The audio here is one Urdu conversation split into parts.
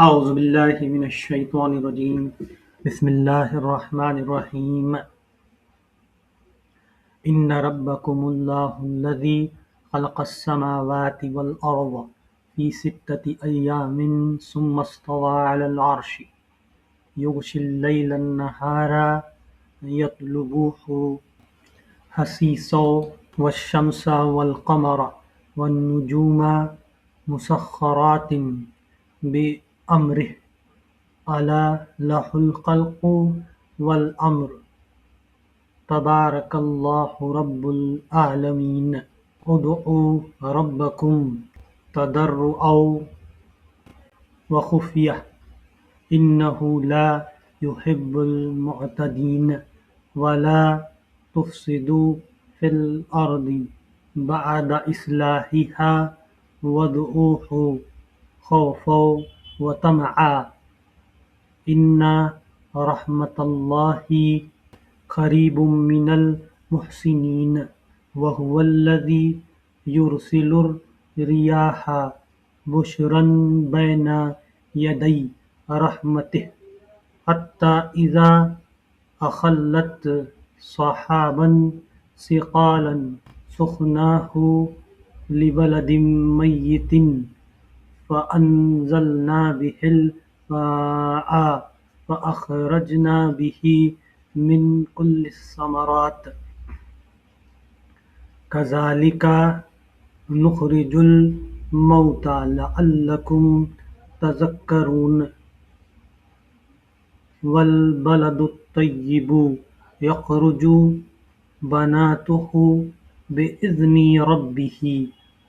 أعوذ بالله من الشيطان الرجيم. بسم الله الرحمن الرحيم. إن ربكم الله الذي خلق السماوات والأرض في 6 أيام ثم استوى على العرش يغشي الليل النهار يطلبه حثيثا والشمس والقمر والنجوم مسخرات بأمره ألا له الخلق والأمر تبارك الله رب العالمين. ادعوا ربكم تضرعا وخفية إنه لا يحب المعتدين. ولا تفسدوا في الأرض بعد إصلاحها وادعوه خوفا وطمعا إن رحمة الله قريب من المحسنين. وهو الذي يرسل الرياح بشرا بين يدي رحمته حتى إذا أخلت صحابا ثقالا سقناه لبلد ميت فأنزلنا به الماء فأخرجنا به من كل الثمرات كذلك نخرج الموتى لعلكم تذكرون. والبلد الطيب يخرج بناته بإذن ربه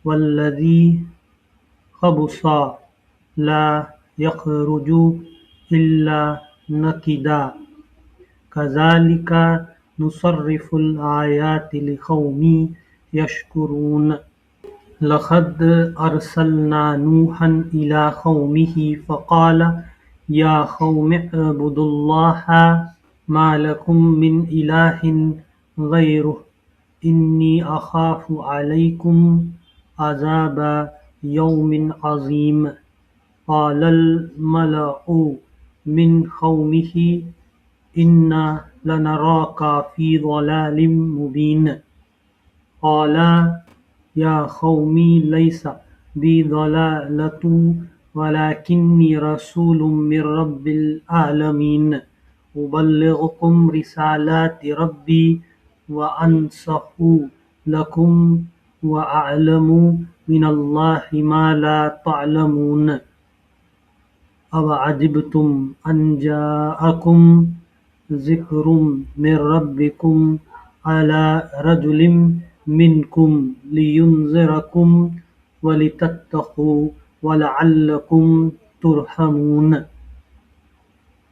والذي خبث لا يخرج إلا نكدا كذلك نصرف الآيات لقوم يشكرون. لقد أرسلنا نوحا إلى قومه فقال يا قوم اعبدوا الله ما لكم من إله غيره إني أخاف عليكم عذاب يوم عظيم. قال الملأ من قومه إنا لنراك في ضلال مبين. قال يا قوم ليس بي ضلالة ولكني رسول من رب العالمين أبلغكم رسالات ربي وأنصح لكم وأعلم من الله ما لا تعلمون. أوعجبتم أن جاءكم ذكر من ربكم على رجل منكم لينذركم ولتتقوا ولعلكم ترحمون.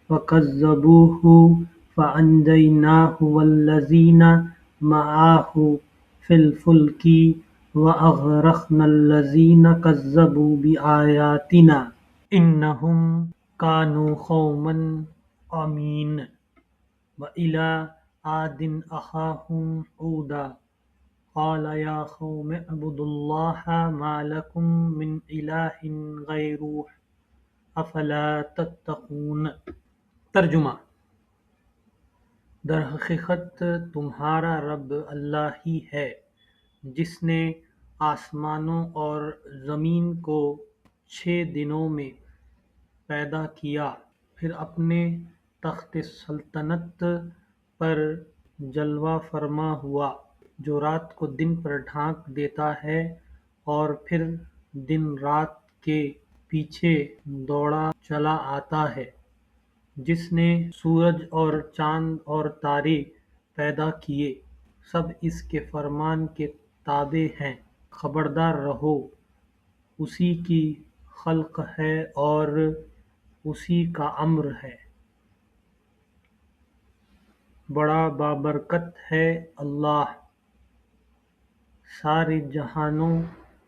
فكذبوه فأنجيناه والذين معه في الفلك وأغرقنا الذين كذبوا بآياتنا إنهم كانوا قوما عمين. وإلى عاد أخاهم هودا قال يا قوم اعبدوا الله ما لكم من إله غيره أفلا تتقون. ترجمہ: در حقیقت تمہارا رب اللہ ہی ہے جس نے آسمانوں اور زمین کو 6 دنوں میں پیدا کیا، پھر اپنے تخت سلطنت پر جلوہ فرما ہوا، جو رات کو دن پر ڈھانک دیتا ہے اور پھر دن رات کے پیچھے دوڑا چلا آتا ہے، جس نے سورج اور چاند اور تارے پیدا کیے، سب اس کے فرمان کے تابع ہیں۔ خبردار رہو، اسی کی خلق ہے اور اسی کا امر ہے، بڑا بابرکت ہے اللہ، سارے جہانوں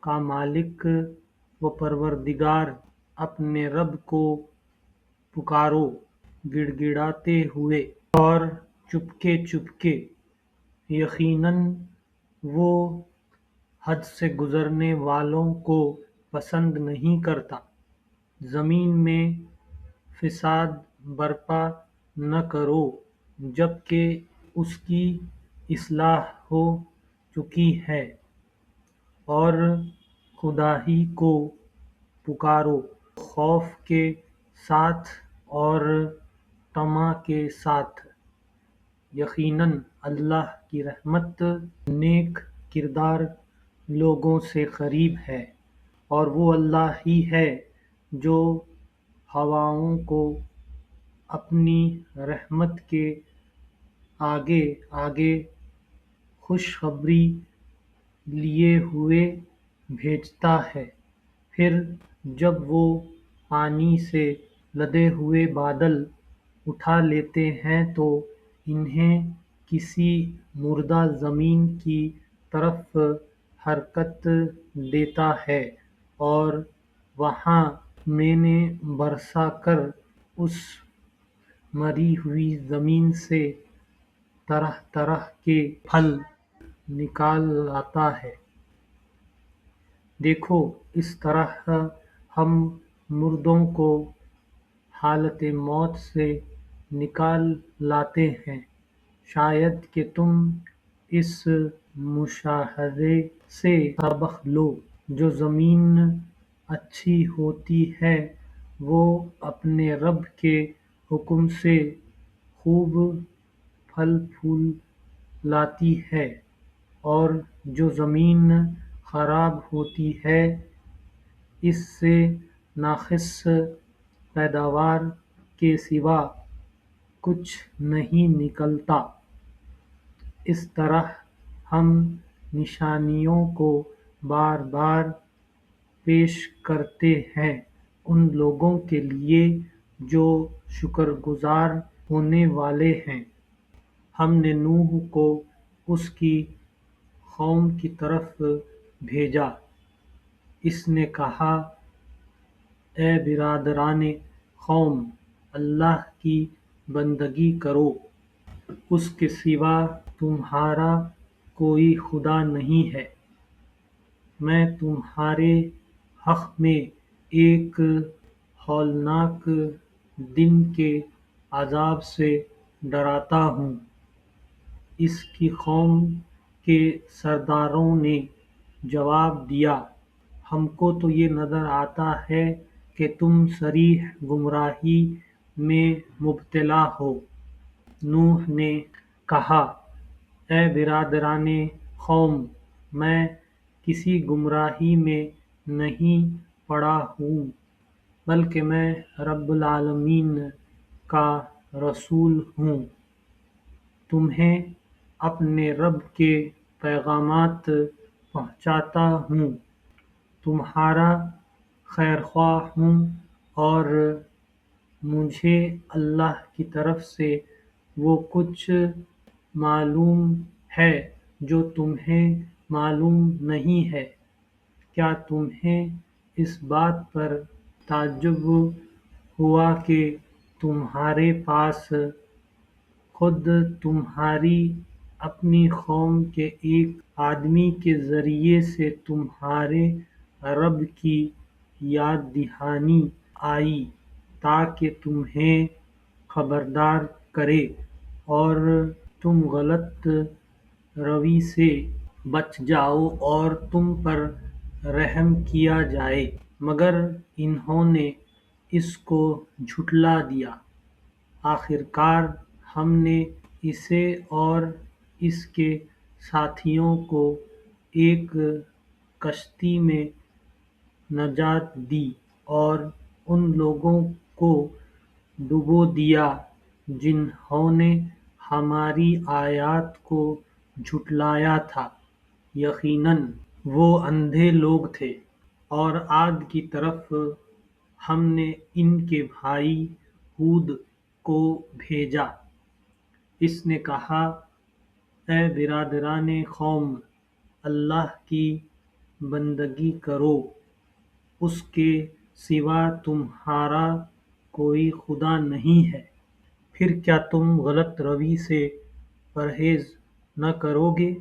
کا مالک و پروردگار۔ اپنے رب کو پکارو گڑ گڑاتے ہوئے اور چپکے چپکے، یقیناً وہ حد سے گزرنے والوں کو پسند نہیں کرتا۔ زمین میں فساد برپا نہ کرو جب کہ اس کی اصلاح ہو چکی ہے، اور خدا ہی کو پکارو خوف کے ساتھ اور طمع کے ساتھ۔ یقیناً اللہ کی رحمت نیک کردار لوگوں سے قریب ہے، اور وہ اللہ ہی ہے جو ہواؤں کو اپنی رحمت کے آگے آگے خوشخبری لیے ہوئے بھیجتا ہے، پھر جب وہ پانی سے لدے ہوئے بادل اٹھا لیتے ہیں تو انہیں کسی مردہ زمین کی طرف حرکت دیتا ہے، اور وہاں مینے برسا کر اس مری ہوئی زمین سے طرح طرح کے پھل نکال لاتا ہے۔ دیکھو اس طرح ہم مردوں کو حالت موت سے نکال لاتے ہیں۔ شاید کہ تم اس مشاہدے سے سبق لو، جو زمین اچھی ہوتی ہے وہ اپنے رب کے حکم سے خوب پھل پھول لاتی ہے، اور جو زمین خراب ہوتی ہے اس سے ناقص پیداوار کے سوا کچھ نہیں نکلتا۔ اس طرح ہم نشانیوں کو بار بار پیش کرتے ہیں ان لوگوں کے لیے جو شکر گزار ہونے والے ہیں۔ ہم نے نوح کو اس کی قوم کی طرف بھیجا۔ اس نے کہا، اے برادران قوم، اللہ کی بندگی کرو، اس کے سوا تمہارا کوئی خدا نہیں ہے۔ میں تمہارے حق میں ایک ہولناک دن کے عذاب سے ڈراتا ہوں۔ اس کی قوم کے سرداروں نے جواب دیا، ہم کو تو یہ نظر آتا ہے کہ تم صریح گمراہی میں مبتلا ہو۔ نوح نے کہا، اے برادران قوم، میں کسی گمراہی میں نہیں پڑا ہوں، بلکہ میں رب العالمین کا رسول ہوں۔ تمہیں اپنے رب کے پیغامات پہنچاتا ہوں، تمہارا خیرخواہ ہوں، اور مجھے اللہ کی طرف سے وہ کچھ معلوم ہے جو تمہیں معلوم نہیں ہے۔ کیا تمہیں اس بات پر تعجب ہوا کہ تمہارے پاس خود تمہاری اپنی قوم کے ایک آدمی کے ذریعے سے تمہارے رب کی یاد دہانی آئی تاکہ تمہیں خبردار کرے اور تم غلط روی سے بچ جاؤ اور تم پر رحم کیا جائے، مگر انہوں نے اس کو جھٹلا دیا۔ آخرکار ہم نے اسے اور اس کے ساتھیوں کو ایک کشتی میں نجات دی اور ان لوگوں کو ڈبو دیا جنہوں نے ہماری آیات کو جھٹلایا تھا، یقیناً وہ اندھے لوگ تھے۔ اور عاد کی طرف ہم نے ان کے بھائی ہود کو بھیجا۔ اس نے کہا، اے برادران قوم، اللہ کی بندگی کرو، اس کے سوا تمہارا کوئی خدا نہیں ہے۔ پھر کیا تم غلط روی سے پرہیز نہ کرو گے؟